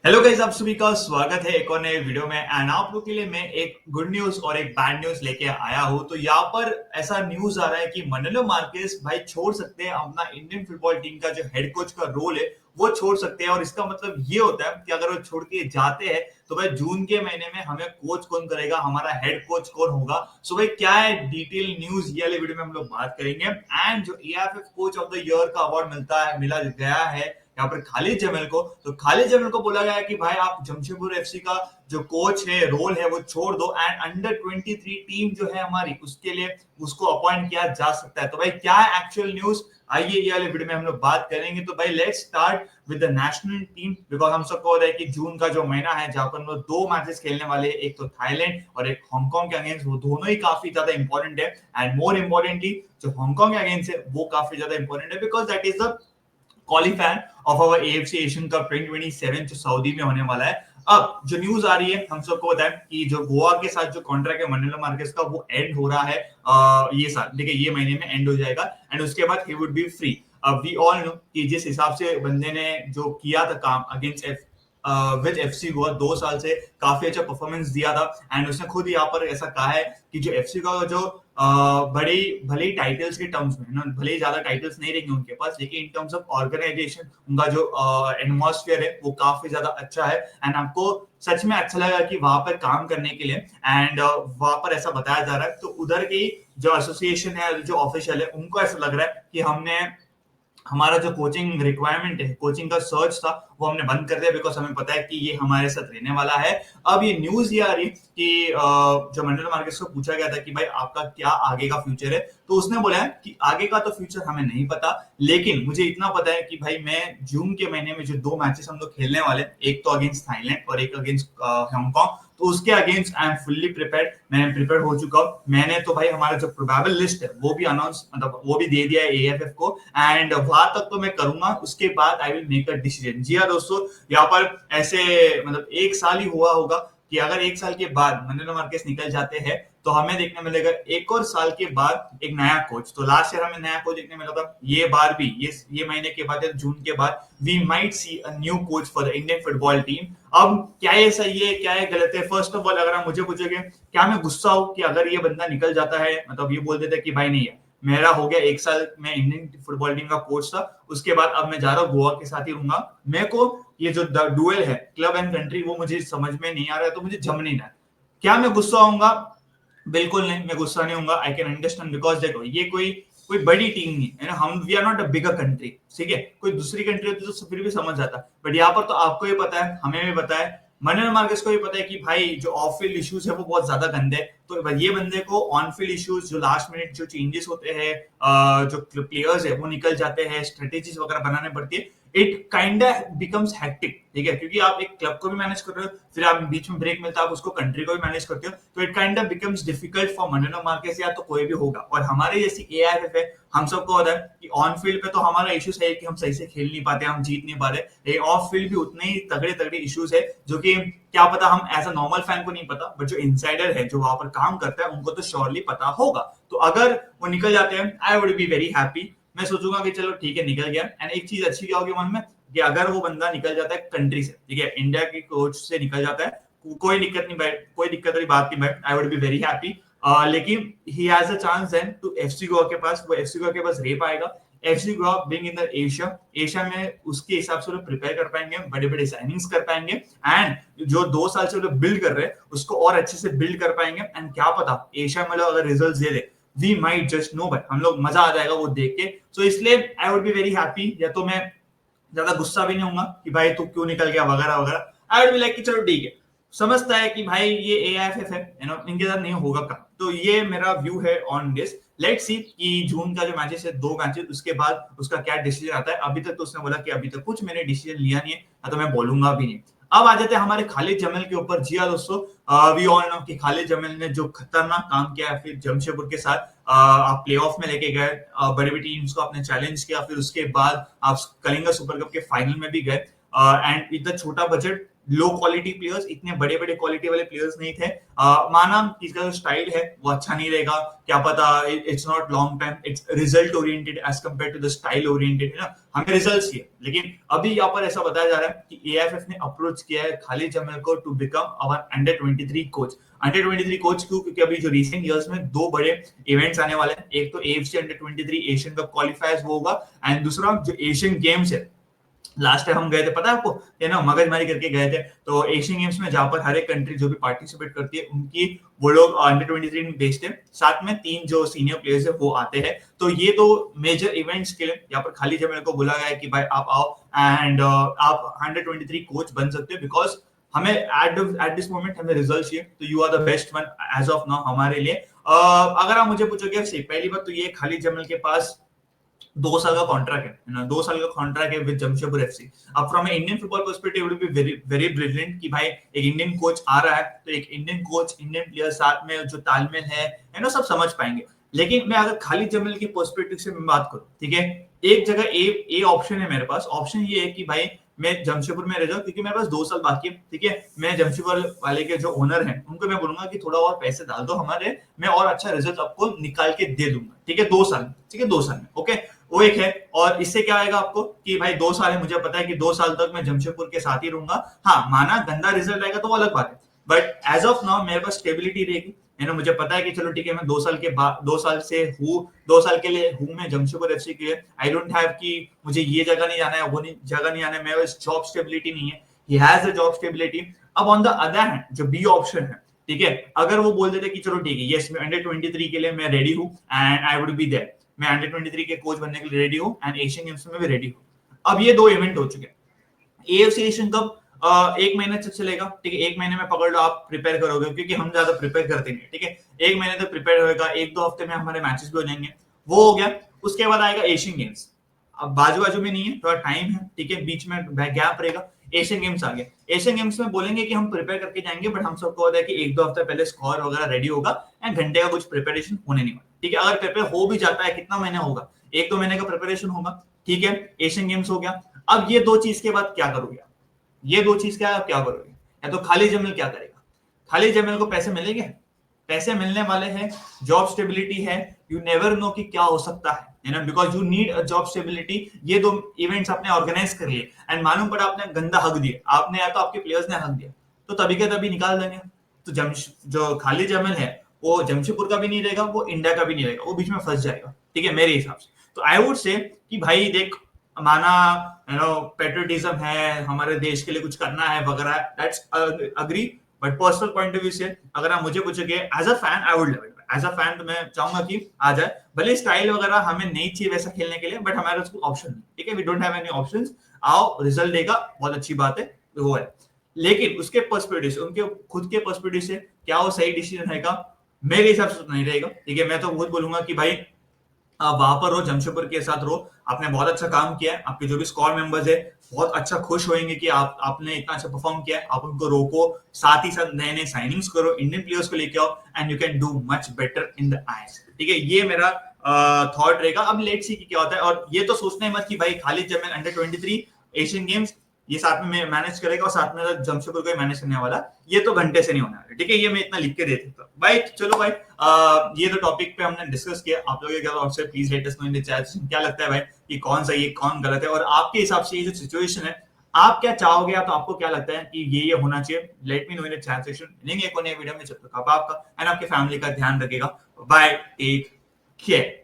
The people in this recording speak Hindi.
हेलो गाइस, आप सभी का स्वागत है एक और नए वीडियो में। एंड आप लोग के लिए मैं एक गुड न्यूज और एक बैड न्यूज लेके आया हूँ। तो यहाँ पर ऐसा न्यूज आ रहा है कि मनुलो मार्केस भाई छोड़ सकते हैं अपना इंडियन फुटबॉल टीम का जो हेड कोच का रोल है वो छोड़ सकते हैं। और इसका मतलब ये होता है कि अगर वो छोड़ के जाते हैं तो भाई जून के महीने में हमें कोच कौन करेगा, हमारा हेड कोच कौन होगा। सो भाई क्या है डिटेल न्यूज ये वाले वीडियो में हम लोग बात करेंगे। एंड जो AFF coach of the year का अवार्ड मिला गया है यहाँ पर खालिद जमेल को। तो खालिद जमेल को बोला गया है कि भाई आप जमशेदपुर एफसी का जो कोच है रोल है वो छोड़ दो एंड अंडर 23 टीम जो है हमारी उसके लिए उसको अपॉइंट किया जा सकता है। तो भाई क्या है एक्चुअल न्यूज, आइए ये वाले वीडियो में हम लोग बात करेंगे। तो भाई let's start with the national team, because हम सबको पता है कि जून का जो महीना है जहां पर हम लोग दो मैचेस खेलने वाले हैं, एक तो थाईलैंड और एक हांगकांग के अगेंस्ट। वो दोनों ही काफी ज्यादा इंपॉर्टेंट है एंड मोर इंपॉर्टेंटली जो हांगकांग के अगेंस्ट है वो काफी ज्यादा इंपॉर्टेंट है because that is the qualifier of our AFC Asian cup 2027 जो सऊदी में होने वाला है। अब जो न्यूज आ रही है हम सबको बताएं कि जो गोवा के साथ जो कॉन्ट्रैक्ट है मनुलो मार्केस का वो एंड हो रहा है ये साल, देखिए ये महीने में एंड हो जाएगा एंड उसके बाद ही वुड बी फ्री। अब वी ऑल नो कि जिस हिसाब से बंदे ने जो किया था काम अगेंस्ट विद एफसी गोवा 2 साल से काफी अच्छा परफॉर्मेंस दिया था एंड उसने खुद यहाँ पर ऐसा कहा है कि जो एफसी का जो बड़ी भले ही टाइटल्स के टर्म्स में ना, भले ही ज्यादा टाइटल्स नहीं रहेंगे उनके पास, लेकिन इन टर्म्स ऑफ ऑर्गेनाइजेशन उनका जो एटमॉस्फेयर है वो काफी ज्यादा अच्छा है एंड आपको सच में अच्छा लगा कि वहां पर काम करने के लिए। एंड वहां पर ऐसा बताया जा रहा है तो उधर की जो एसोसिएशन है जो ऑफिशियल है उनको ऐसा लग रहा है कि हमने हमारा जो कोचिंग रिक्वायरमेंट है, कोचिंग का सर्च था वो हमने बंद कर दिया बिकॉज हमें पता है कि ये हमारे साथ रहने वाला है। अब ये न्यूज ये आ रही है कि जो मंडल मार्केस को पूछा गया था कि भाई आपका क्या आगे का फ्यूचर है, तो उसने बोला है कि आगे का तो फ्यूचर हमें नहीं पता, लेकिन मुझे इतना पता है कि भाई मैं जून के महीने में जो दो मैचेस हम लोग खेलने वाले हैं, एक तो अगेंस्ट थाईलैंड और एक अगेंस्ट हांगकांग, तो उसके against I am fully prepared, मैं प्रिपेयर हो चुका हूं। मैंने तो भाई हमारा जो प्रोबेबल लिस्ट है वो भी अनाउंस मतलब वो भी दे दिया है एएफएफ को एंड वहां तक तो मैं करूंगा, उसके बाद I will make a decision. जी हाँ दोस्तों, यहाँ पर ऐसे मतलब एक साल ही हुआ होगा कि अगर एक साल के बाद मनुलो मार्केस निकल जाते हैं तो हमें देखने मिलेगा एक और साल के बाद एक नया कोच। तो लास्ट ईयर हमें नया कोच देखने मिला था, ये बार भी ये महीने के बाद जून के बाद we might see a new coach for the Indian football team. अब क्या ये सही है क्या है गलत है, फर्स्ट ऑफ ऑल अगर आप मुझे पूछोगे क्या मैं गुस्सा हूं कि अगर ये बंदा निकल जाता है, मतलब ये बोल देता है कि भाई नहीं है मेरा हो गया एक साल मैं इंडियन फुटबॉल टीम का कोच था, उसके बाद अब मैं जा रहा हूँ गोवा के साथ ही रहूंगा, मेरे को ये जो डुएल है क्लब एंड कंट्री वो मुझे समझ में नहीं आ रहा है, तो मुझे जम नहीं रहा है। क्या मैं गुस्सा होऊंगा? बिल्कुल नहीं, मैं गुस्सा नहीं होऊंगा। आई कैन अंडरस्टैंड बिकॉज देखो ये कोई कोई बड़ी टीम नहीं है ना, हम we are not a bigger country, ठीक है। कोई दूसरी कंट्री होती तो फिर भी समझ जाता, बट यहाँ पर तो आपको ही पता है, हमें भी पता है, मनुलो मार्केस को भी पता है कि भाई जो ऑफ फील्ड इश्यूज है वो बहुत ज्यादा गंदे हैं। तो ये बंदे को ऑन फील्ड इश्यूज जो लास्ट मिनट जो चेंजेस होते हैं, जो प्लेयर्स है वो निकल जाते हैं, स्ट्रेटेजीज वगैरह बनाने पड़ती है, इट काइंड बिकम्स हैक्टिक, ठीक है, क्योंकि आप एक क्लब को भी मैनेज कर रहे हो, फिर आप बीच में ब्रेक मिलता है आप उसको कंट्री को भी मैनेज करते हो, तो it kind becomes difficult for Manolo Marquez या तो कोई भी होगा। और हमारे जैसी एआईएफ है, हम सबको पता है कि ऑन फील्ड पे तो हमारा इश्यूज है कि हम सही से खेल नहीं पाते, हम जीत नहीं पाते, लेकिन ऑफ फील्ड भी उतने ही तगड़े तगड़े इश्यूज है जो कि क्या पता हम एज अ नॉर्मल फैन को नहीं पता, बट जो इनसाइडर है जो वहां पर काम करता है उनको तो श्योरली पता होगा। तो अगर वो निकल जाते हैं आई वुड बी वेरी हैप्पी, मैं सोचूंगा कि चलो ठीक है निकल गया। एंड एक चीज अच्छी क्या होगी मन में कि अगर वो बंदा निकल जाता है कंट्री से, ठीक है, इंडिया के कोच से निकल जाता है, कोई दिक्कत नहीं भाई, कोई दिक्कत वाली बात नहीं भाई, I would be very happy. लेकिन he has a chance then to FC Goa के पास, वो एफसी गोवा के पास रह पाएगा। FC Goa being in the Asia, Asia में उसके हिसाब से वो प्रिपेयर कर पाएंगे, बड़े बड़े साइनिंग्स कर पाएंगे एंड जो 2 साल से वो बिल्ड कर रहे हैं उसको और अच्छे से बिल्ड कर पाएंगे। एंड क्या पता एशिया में लोग अगर रिजल्ट दे दे, वी माइट जस्ट नो भाई, हम लोग मजा आ जाएगा वो देख के। सो इसलिए आई वुड बी वेरी हैप्पी, या तो मैं ज्यादा गुस्सा भी नहीं होगा कि भाई तू क्यों निकल गया वगैरह वगैरह, आई वुड बी लाइक कि चलो ठीक है, समझता है कि भाई ये एआईएफएफ है, यू नो, इनके साथ नहीं होगा काम। तो ये मेरा व्यू है ऑन दिस। लेट्स सी कि जून का जो मैचेस है दो मैचेस, उसके बाद उसका क्या डिसीजन आता है। अभी तक तो उसने बोला कि अभी तक कुछ मैंने डिसीजन लिया नहीं है, तो मैं बोलूंगा भी नहीं। अब आ जाते हैं हमारे खालिद जमेल के ऊपर। जी हाँ दोस्तों, वी ऑल नो कि खालिद जमेल ने जो खतरनाक काम किया है फिर जमशेदपुर के साथ, आप प्लेऑफ में लेके गए, बड़ी बड़ी टीम्स को आपने चैलेंज किया, फिर उसके बाद आप कलिंगा सुपर कप के फाइनल में भी गए। एंड इतना छोटा बजट, लो क्वालिटी प्लेयर्स, इतने बड़े बड़े क्वालिटी वाले प्लेयर्स नहीं थे। माना इसका जो स्टाइल है वो अच्छा नहीं रहेगा, क्या पता, it's not long time, it's result oriented as compared to the style oriented, है ना, हमें रिजल्ट्स चाहिए। लेकिन अभी यहाँ पर ऐसा बताया जा रहा है कि एएफएफ ने अप्रोच किया है खालिद जमील को to become our under 23 coach. Under 23 coach क्यों? क्योंकि अभी जो रिसेंट ईयर्स में दो बड़े इवेंट्स आने वाले हैं, एक तो एएफसी अंडर 23 एशियन कप क्वालिफायर्स वो होगा, एंड दूसरा जो एशियन गेम्स है। लास्ट टाइम हम गए थे, पता है आपको, ये ना मगजमारी करके गए थे। तो एशियन गेम्स में जहां पर हर एक कंट्री जो भी पार्टिसिपेट करती है उनकी वो लोग अंडर 23 में भेजते हैं, साथ में 3 जो सीनियर प्लेयर्स है वो आते हैं। तो ये तो मेजर इवेंट्स के लिए यहाँ पर खालिद जमील को बोला गया है कि भाई आप आओ एंड आप अंडर 23 कोच बन सकते हो, बिकॉज हमें एट दिस मोमेंट हमें रिजल्ट चाहिए। तो you are the best one as of now हमारे लिए। अगर आप मुझे पूछोगे, पहली बात तो ये खालिद जमील के पास 2 साल का कॉन्ट्रैक्ट है ना, 2 साल का कॉन्ट्रैक्ट है विद जमशेदपुर एफसी। अब from Indian football perspective it will be very very brilliant कि भाई एक इंडियन कोच आ रहा है, तो एक इंडियन कोच इंडियन प्लेयर साथ में जो तालमेल है ना, सब समझ पाएंगे। लेकिन मैं अगर खालिद जमील की पर्सपेक्टिव से मैं बात करूं, ठीक है, एक जगह ए ऑप्शन है मेरे पास। ऑप्शन ये है कि भाई मैं जमशेदपुर में रह जाऊं, क्योंकि मेरे पास 2 साल बाकी है, ठीक है। मैं जमशेदपुर वाले के जो ओनर हैं उनको मैं बोलूंगा कि थोड़ा और पैसे डाल दो हमारे, मैं और अच्छा रिजल्ट आपको निकाल के दे दूंगा, ठीक है, 2 साल, ठीक है, 2 साल में, ओके। वो एक है। और इससे क्या आएगा आपको कि भाई 2 साल है, मुझे पता है कि 2 साल तक मैं जमशेदपुर के साथ ही रहूंगा। हाँ, माना गंदा रिजल्ट आएगा तो वो अलग बात है, बट एज ऑफ नाउ मेरे पास स्टेबिलिटी रहेगी, है ना। मुझे पता है कि चलो ठीक है, मैं 2 साल के बाद 2 साल से हूँ, 2 साल के लिए हूँ मैं जमशेदपुर एफसी के लिए। आई डोंट हैव कि मुझे ये जगह नहीं जाना है, वो नहीं जगह नहीं जाना है, मेरे पास जॉब स्टेबिलिटी नहीं है। ही हैज अ जॉब स्टेबिलिटी। अब ऑन द अदर हैंड जो बी ऑप्शन है, ठीक है, अगर वो बोल देते कि चलो ठीक है, यस मैं अंडर 23 के लिए मैं रेडी हूँ and I would be there, मैं अंडर 23 के कोच बनने के लिए रेडी हूँ एंड एशियन गेम्स में भी रेडी हूँ। अब ये 2 इवेंट हो चुके हैं। एएफसी एशियन कप 1 महीने तक चलेगा, ठीक है, 1 महीने में पकड़ लो आप प्रिपेयर करोगे, क्योंकि हम ज्यादा प्रिपेयर करते नहीं, ठीक है। 1 महीने तक प्रिपेयर होएगा, 1-2 हफ्ते में हमारे मैचेस भी हो जाएंगे, वो हो गया। उसके बाद आएगा एशियन गेम्स। अब बाजू बाजू में नहीं है, थोड़ा टाइम है, ठीक है, बीच में गैप रहेगा। एशियन गेम्स आ गए। एशियन गेम्स में बोलेंगे कि हम प्रिपेयर करके जाएंगे, बट हम सबको पता है कि 1-2 हफ्ते पहले स्कोर वगैरह रेडी होगा एंड घंटे का कुछ प्रिपरेशन होने नहीं वाला, ठीक है। अगर प्रिपेयर हो भी जाता है, कितना महीना होगा, 1-2 महीने का प्रिपरेशन होगा, ठीक है। एशियन गेम्स हो गया। अब ये 2 चीज के बाद क्या करोगे? ये 2 चीज क्या करोगे? या तो खालिद जमील क्या करेगा? खालिद जमील को पैसे मिलेंगे, पैसे मिलने वाले हैं, जॉब स्टेबिलिटी है, यू नेवर नो कि क्या हो सकता है ना, because you need a job stability. ये 2 इवेंट्स आपने ऑर्गेनाइज कर लिए एंड मालूम पड़ा आपने गंदा हक दिया, आपने या तो आपके प्लेयर्स ने हक दिया, तो तभी के तभी निकाल देंगे। तो जो खालिद जमील है वो जमशेदपुर का भी नहीं रहेगा, वो इंडिया का भी नहीं रहेगा, वो बीच में फंस जाएगा, ठीक है, मेरे हिसाब से। तो आई वुड से कि भाई देख, माना पेट्रियटिज्म है, हमारे देश के लिए कुछ करना है वगैरह, that's agree, but personal point of view से अगर आप मुझे पूछोगे as a fan, I would love it. As a fan तो मैं चाहूंगा कि आ जाए, भले स्टाइल वगैरह हमें नहीं चाहिए वैसा खेलने के लिए, बट हमारे पास कोई ऑप्शन नहीं, ठीक है, we don't have any options. आओ, रिजल्ट देगा, बहुत अच्छी बात है, वो है। लेकिन उसके पर्सपेक्टिव से, उनके खुद के पर्सपेक्टिव से क्या वो सही डिसीजन रहेगा? मेरे हिसाब से तो नहीं रहेगा, ठीक है। मैं तो खुद बोलूंगा कि भाई आप वहां पर रहो, जमशेदपुर के साथ रहो, आपने बहुत अच्छा काम किया है, आपके जो भी स्क्वाड मेंबर्स है बहुत अच्छा खुश होंगे कि आपने इतना अच्छा परफॉर्म किया है, आप उनको रोको, साथ ही साथ नए नए साइनिंग्स करो, इंडियन प्लेयर्स को लेके आओ and you can do much better in the eyes, ठीक है। ये मेरा थॉट रहेगा। अब लेट्स सी कि क्या होता है। और ये तो सोचना ही मत कि भाई Khalid Jamil under 23 Asian games ये साथ में मैनेज करेगा और साथ में जमशेदपुर को मैनेज करने वाला, ये तो घंटे से नहीं होने वाला, ठीक है। ये मैं इतना लिख के दे देता हूँ भाई। चलो भाई, ये तो टॉपिक पे हमने डिस्कस किया। आप लोगों के क्या थॉट्स है, please let us know in the chat section. क्या लगता है भाई कि कौन सही है कौन गलत है, और आपके हिसाब से ये जो सिचुएशन है आप क्या चाहोगे, या तो आपको क्या लगता है कि ये होना चाहिए? Let me know in the chat section. मिलेंगे एक और नए वीडियो में, जब तक आप आपका एंड आपके फैमिली का ध्यान रखेगा। Bye, take care.